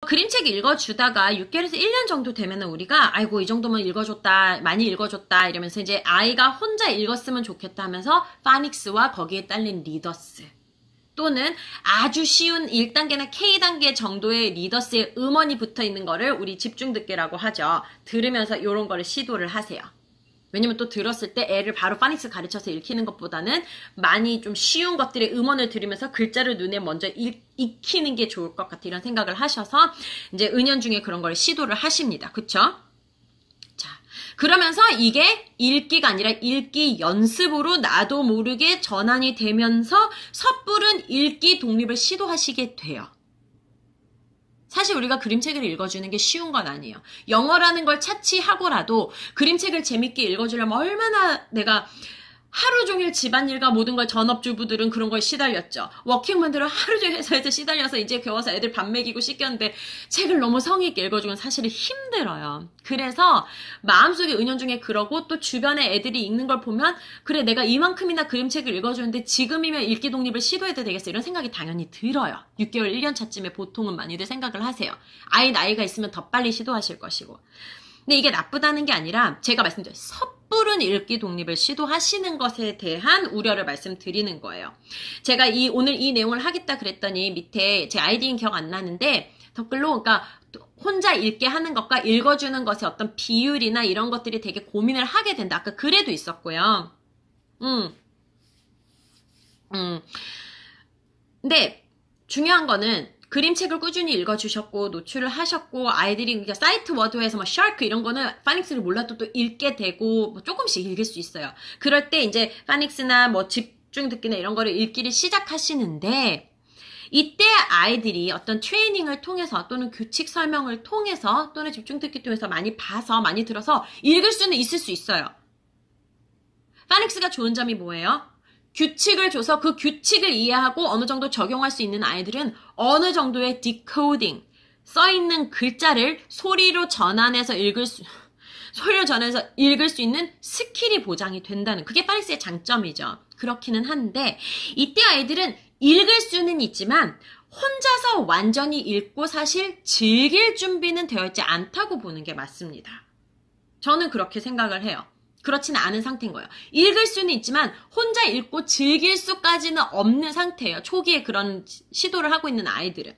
그림책 읽어주다가 6개월에서 1년 정도 되면은 우리가 아이고 이 정도면 읽어줬다 많이 읽어줬다 이러면서 이제 아이가 혼자 읽었으면 좋겠다 하면서 파닉스와 거기에 딸린 리더스 또는 아주 쉬운 1단계나 K단계 정도의 리더스의 음원이 붙어있는 거를 우리 집중 듣기라고 하죠. 들으면서 이런 거를 시도를 하세요. 왜냐면 또 들었을 때 애를 바로 파닉스 가르쳐서 읽히는 것보다는 많이 좀 쉬운 것들의 음원을 들으면서 글자를 눈에 먼저 익히는 게 좋을 것 같아 이런 생각을 하셔서 이제 은연중에 그런 걸 시도를 하십니다. 그쵸? 자, 그러면서 이게 읽기가 아니라 읽기 연습으로 나도 모르게 전환이 되면서 섣부른 읽기 독립을 시도하시게 돼요. 사실 우리가 그림책을 읽어주는 게 쉬운 건 아니에요. 영어라는 걸 차치하고라도 그림책을 재밌게 읽어주려면 얼마나 내가 하루 종일 집안일과 모든 걸 전업주부들은 그런 걸 시달렸죠. 워킹맘들은 하루 종일 회사에서 시달려서 이제 겨워서 애들 밥 먹이고 씻겼는데 책을 너무 성의 있게 읽어주면 사실은 힘들어요. 그래서 마음속에 은연중에 그러고 또 주변에 애들이 읽는 걸 보면 그래 내가 이만큼이나 그림책을 읽어주는데 지금이면 읽기 독립을 시도해도 되겠어 이런 생각이 당연히 들어요. 6개월 1년 차쯤에 보통은 많이들 생각을 하세요. 아이 나이가 있으면 더 빨리 시도하실 것이고. 근데 이게 나쁘다는 게 아니라 제가 말씀드린 섣부른 읽기 독립을 시도하시는 것에 대한 우려를 말씀드리는 거예요. 제가 오늘 이 내용을 하겠다 그랬더니 밑에 제 아이디는 기억 안 나는데 댓글로 그러니까 혼자 읽게 하는 것과 읽어주는 것의 어떤 비율이나 이런 것들이 되게 고민을 하게 된다. 아까 글에도 있었고요. 근데 중요한 거는 그림책을 꾸준히 읽어주셨고 노출을 하셨고 아이들이 그러니까 사이트 워드에서 뭐 샤크 이런 거는 파닉스를 몰라도 또 읽게 되고 뭐 조금씩 읽을 수 있어요. 그럴 때 이제 파닉스나 뭐 집중 듣기나 이런 거를 읽기를 시작하시는데 이때 아이들이 어떤 트레이닝을 통해서 또는 규칙 설명을 통해서 또는 집중 듣기 통해서 많이 봐서 많이 들어서 읽을 수는 있을 수 있어요. 파닉스가 좋은 점이 뭐예요? 규칙을 줘서 그 규칙을 이해하고 어느 정도 적용할 수 있는 아이들은 어느 정도의 디코딩, 써있는 글자를 소리로 전환해서 읽을 수 있는 스킬이 보장이 된다는, 그게 파닉스의 장점이죠. 그렇기는 한데, 이때 아이들은 읽을 수는 있지만, 혼자서 완전히 읽고 사실 즐길 준비는 되어 있지 않다고 보는 게 맞습니다. 저는 그렇게 생각을 해요. 그렇지는 않은 상태인 거예요. 읽을 수는 있지만 혼자 읽고 즐길 수까지는 없는 상태예요. 초기에 그런 시도를 하고 있는 아이들은.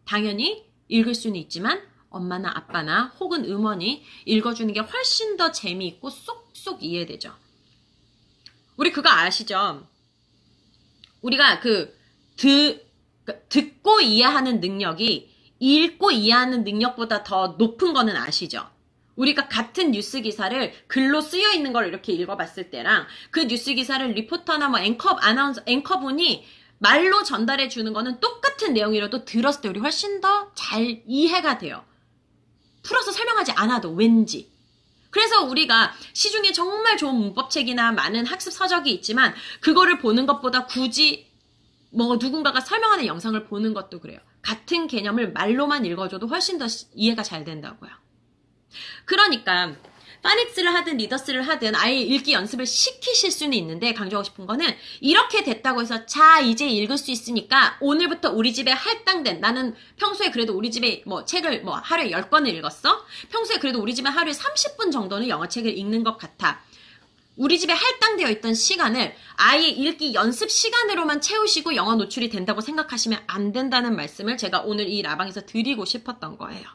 당연히 읽을 수는 있지만 엄마나 아빠나 혹은 음원이 읽어주는 게 훨씬 더 재미있고 쏙쏙 이해되죠. 우리 그거 아시죠? 우리가 듣고 이해하는 능력이 읽고 이해하는 능력보다 더 높은 거는 아시죠? 우리가 같은 뉴스 기사를 글로 쓰여 있는 걸 이렇게 읽어봤을 때랑 그 뉴스 기사를 리포터나 뭐 앵커분이 말로 전달해 주는 거는 똑같은 내용이라도 들었을 때 우리 훨씬 더 잘 이해가 돼요. 풀어서 설명하지 않아도 왠지. 그래서 우리가 시중에 정말 좋은 문법책이나 많은 학습 서적이 있지만 그거를 보는 것보다 굳이 뭐 누군가가 설명하는 영상을 보는 것도 그래요. 같은 개념을 말로만 읽어줘도 훨씬 더 이해가 잘 된다고요. 그러니까 파닉스를 하든 리더스를 하든 아예 읽기 연습을 시키실 수는 있는데 강조하고 싶은 거는 이렇게 됐다고 해서 자 이제 읽을 수 있으니까 오늘부터 우리 집에 할당된 나는 평소에 그래도 우리 집에 뭐 책을 뭐 하루에 10권을 읽었어? 평소에 그래도 우리 집에 하루에 30분 정도는 영어책을 읽는 것 같아. 우리 집에 할당되어 있던 시간을 아예 읽기 연습 시간으로만 채우시고 영어 노출이 된다고 생각하시면 안 된다는 말씀을 제가 오늘 이 라방에서 드리고 싶었던 거예요.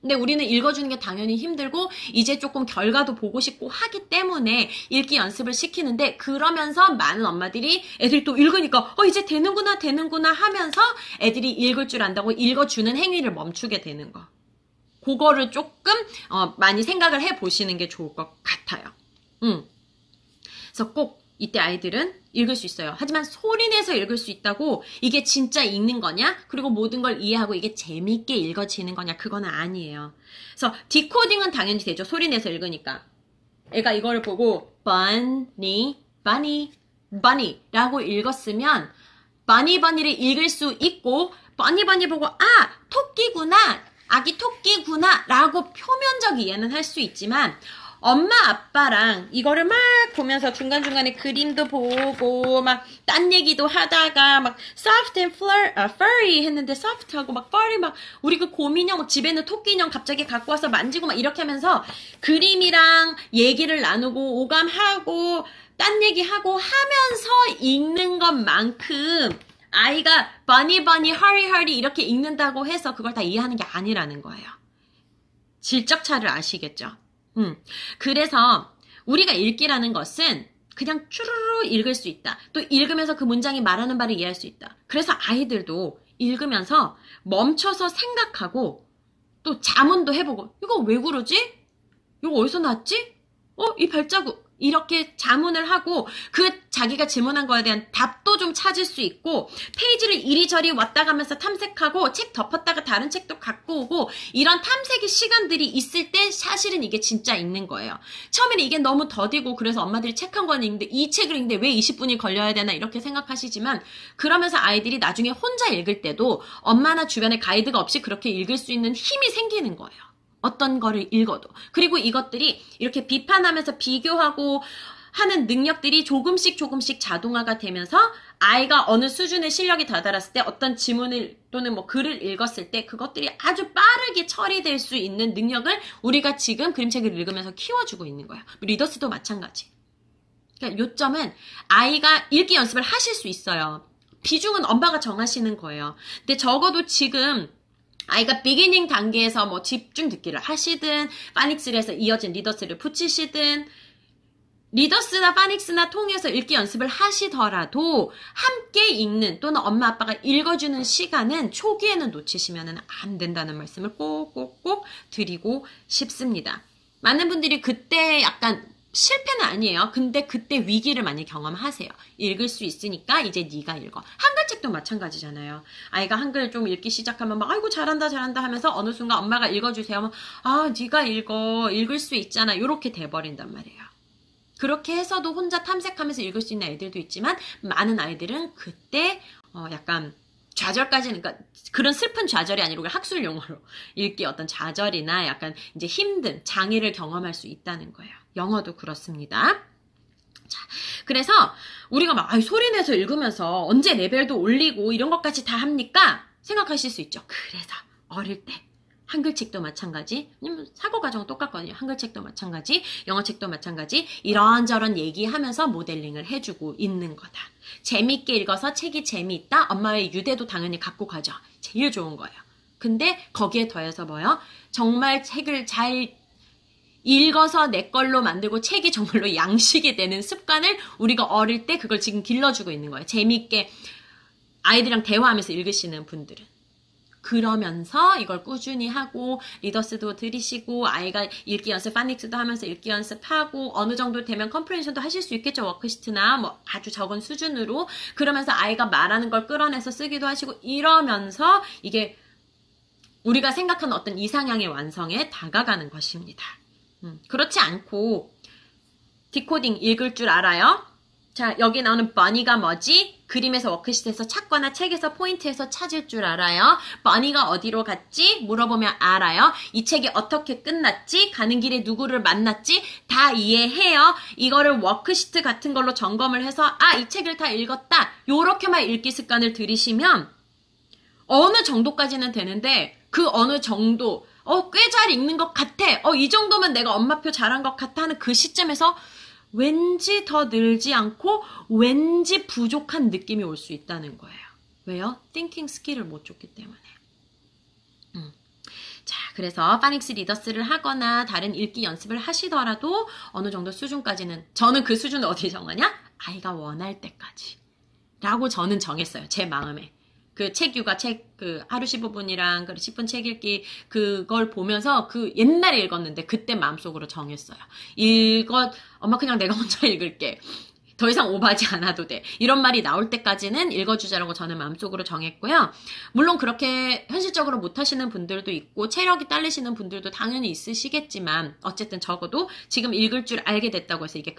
근데 우리는 읽어주는 게 당연히 힘들고 이제 조금 결과도 보고 싶고 하기 때문에 읽기 연습을 시키는데 그러면서 많은 엄마들이 애들이 또 읽으니까 이제 되는구나 하면서 애들이 읽을 줄 안다고 읽어주는 행위를 멈추게 되는 거. 그거를 조금 많이 생각을 해보시는 게 좋을 것 같아요. 그래서 꼭 이때 아이들은 읽을 수 있어요. 하지만 소리내서 읽을 수 있다고 이게 진짜 읽는 거냐? 그리고 모든 걸 이해하고 이게 재미있게 읽어지는 거냐? 그건 아니에요. 그래서 디코딩은 당연히 되죠. 소리내서 읽으니까. 애가 이거를 보고 bunny, bunny, bunny 라고 읽었으면 bunny를 읽을 수 있고 bunny 보고 토끼구나, 아기 토끼구나 라고 표면적 이해는 할 수 있지만 엄마 아빠랑 이거를 막 보면서 중간중간에 그림도 보고 막 딴 얘기도 하다가 막 soft and furry 했는데 soft하고 막 furry 막 우리 그 곰인형 막 집에 있는 토끼 인형 갑자기 갖고 와서 만지고 막 이렇게 하면서 그림이랑 얘기를 나누고 오감하고 딴 얘기하고 하면서 읽는 것만큼 아이가 bunny bunny hurry hurry 이렇게 읽는다고 해서 그걸 다 이해하는 게 아니라는 거예요. 질적 차를 아시겠죠? 그래서 우리가 읽기라는 것은 그냥 쭈루루 읽을 수 있다. 또 읽으면서 그 문장이 말하는 바를 이해할 수 있다. 그래서 아이들도 읽으면서 멈춰서 생각하고 또 자문도 해보고 이거 왜 그러지? 이거 어디서 났지? 이 발자국 이렇게 자문을 하고 그 자기가 질문한 거에 대한 답도 좀 찾을 수 있고 페이지를 이리저리 왔다 가면서 탐색하고 책 덮었다가 다른 책도 갖고 오고 이런 탐색의 시간들이 있을 때 사실은 이게 진짜 읽는 거예요. 처음에는 이게 너무 더디고 그래서 엄마들이 책 한 권 읽는데 이 책을 읽는데 왜 20분이 걸려야 되나 이렇게 생각하시지만 그러면서 아이들이 나중에 혼자 읽을 때도 엄마나 주변에 가이드가 없이 그렇게 읽을 수 있는 힘이 생기는 거예요. 어떤 거를 읽어도. 그리고 이것들이 이렇게 비판하면서 비교하고 하는 능력들이 조금씩 자동화가 되면서 아이가 어느 수준의 실력이 다다랐을 때 어떤 지문을 또는 뭐 글을 읽었을 때 그것들이 아주 빠르게 처리될 수 있는 능력을 우리가 지금 그림책을 읽으면서 키워주고 있는 거예요. 리더스도 마찬가지. 그러니까 요점은 아이가 읽기 연습을 하실 수 있어요. 비중은 엄마가 정하시는 거예요. 근데 적어도 지금 아이가 비기닝 단계에서 뭐 집중 듣기를 하시든 파닉스를 해서 이어진 리더스를 붙이시든 리더스나 파닉스나 통해서 읽기 연습을 하시더라도 함께 읽는 또는 엄마 아빠가 읽어주는 시간은 초기에는 놓치시면 안 된다는 말씀을 꼭꼭꼭 드리고 싶습니다. 많은 분들이 그때 약간 실패는 아니에요. 근데 그때 위기를 많이 경험하세요. 읽을 수 있으니까 이제 네가 읽어. 한글책도 마찬가지잖아요. 아이가 한글 좀 읽기 시작하면 막 아이고 잘한다 하면서 어느 순간 엄마가 읽어주세요 하면 네가 읽어. 읽을 수 있잖아. 이렇게 돼버린단 말이에요. 그렇게 해서도 혼자 탐색하면서 읽을 수 있는 아이들도 있지만 많은 아이들은 그때 약간 좌절까지는, 그러니까 그런 슬픈 좌절이 아니고 학술 용어로 읽기 어떤 좌절이나 약간 이제 힘든 장애를 경험할 수 있다는 거예요. 영어도 그렇습니다. 자, 그래서 우리가 막 소리 내서 읽으면서 언제 레벨도 올리고 이런 것까지 다 합니까? 생각하실 수 있죠. 그래서 어릴 때 한글책도 마찬가지, 사고 과정은 똑같거든요. 한글책도 마찬가지, 영어책도 마찬가지, 이런저런 얘기하면서 모델링을 해주고 있는 거다. 재밌게 읽어서 책이 재미있다? 엄마의 유대도 당연히 갖고 가죠. 제일 좋은 거예요. 근데 거기에 더해서 뭐요? 정말 책을 잘 읽어서 내 걸로 만들고 책이 정말로 양식이 되는 습관을 우리가 어릴 때 그걸 지금 길러주고 있는 거예요. 재미있게 아이들이랑 대화하면서 읽으시는 분들은. 그러면서 이걸 꾸준히 하고 리더스도 들이시고 아이가 읽기 연습, 파닉스도 하면서 읽기 연습하고 어느 정도 되면 컴프레hen션도 하실 수 있겠죠. 워크시트나 뭐 아주 적은 수준으로. 그러면서 아이가 말하는 걸 끌어내서 쓰기도 하시고 이러면서 이게 우리가 생각하는 어떤 이상향의 완성에 다가가는 것입니다. 그렇지 않고 디코딩 읽을 줄 알아요? 자, 여기 나오는 bunny가 뭐지? 그림에서 워크시트에서 찾거나 책에서 포인트에서 찾을 줄 알아요? bunny가 어디로 갔지? 물어보면 알아요? 이 책이 어떻게 끝났지? 가는 길에 누구를 만났지? 다 이해해요? 이거를 워크시트 같은 걸로 점검을 해서 이 책을 다 읽었다. 요렇게만 읽기 습관을 들이시면 어느 정도까지는 되는데 그 어느 정도 꽤 잘 읽는 것 같아. 이 정도면 내가 엄마표 잘한 것 같아 하는 그 시점에서 왠지 더 늘지 않고 왠지 부족한 느낌이 올 수 있다는 거예요. 왜요? thinking 스킬을 못 줬기 때문에. 자, 그래서 파닉스 리더스를 하거나 다른 읽기 연습을 하시더라도 어느 정도 수준까지는, 저는 그 수준을 어디 정하냐? 아이가 원할 때까지 라고 저는 정했어요. 제 마음에. 그 책 육아, 하루 15분이랑 10분 책 읽기, 그걸 보면서 옛날에 읽었는데 그때 마음속으로 정했어요. 엄마 그냥 내가 혼자 읽을게. 더 이상 오버하지 않아도 돼. 이런 말이 나올 때까지는 읽어주자라고 저는 마음속으로 정했고요. 물론 그렇게 현실적으로 못하시는 분들도 있고, 체력이 딸리시는 분들도 당연히 있으시겠지만, 어쨌든 적어도 지금 읽을 줄 알게 됐다고 해서 이게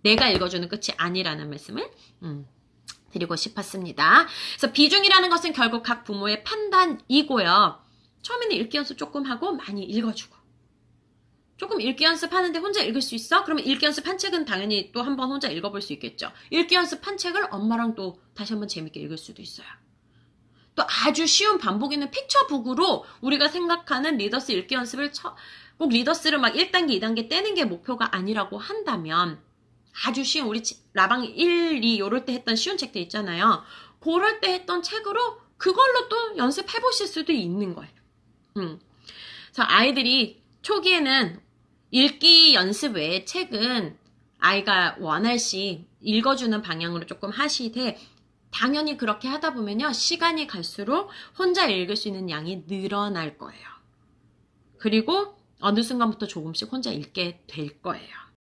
내가 읽어주는 끝이 아니라는 말씀을, 드리고 싶었습니다. 그래서 비중이라는 것은 결국 각 부모의 판단이고요. 처음에는 읽기 연습 조금 하고 많이 읽어주고 조금 읽기 연습하는데 혼자 읽을 수 있어? 그러면 읽기 연습한 책은 당연히 또 한번 혼자 읽어볼 수 있겠죠. 읽기 연습한 책을 엄마랑 또 다시 한번 재밌게 읽을 수도 있어요. 또 아주 쉬운 반복 있는 픽처북으로 우리가 생각하는 리더스 읽기 연습을 꼭 리더스를 막 1단계, 2단계 떼는 게 목표가 아니라고 한다면 아주 쉬운 우리 라방 1, 2 요럴 때 했던 쉬운 책들 있잖아요. 그럴 때 했던 책으로 그걸로 또 연습해 보실 수도 있는 거예요. 그래서 아이들이 초기에는 읽기 연습 외에 책은 아이가 원할 시 읽어주는 방향으로 조금 하시되 당연히 그렇게 하다 보면요. 시간이 갈수록 혼자 읽을 수 있는 양이 늘어날 거예요. 그리고 어느 순간부터 조금씩 혼자 읽게 될 거예요.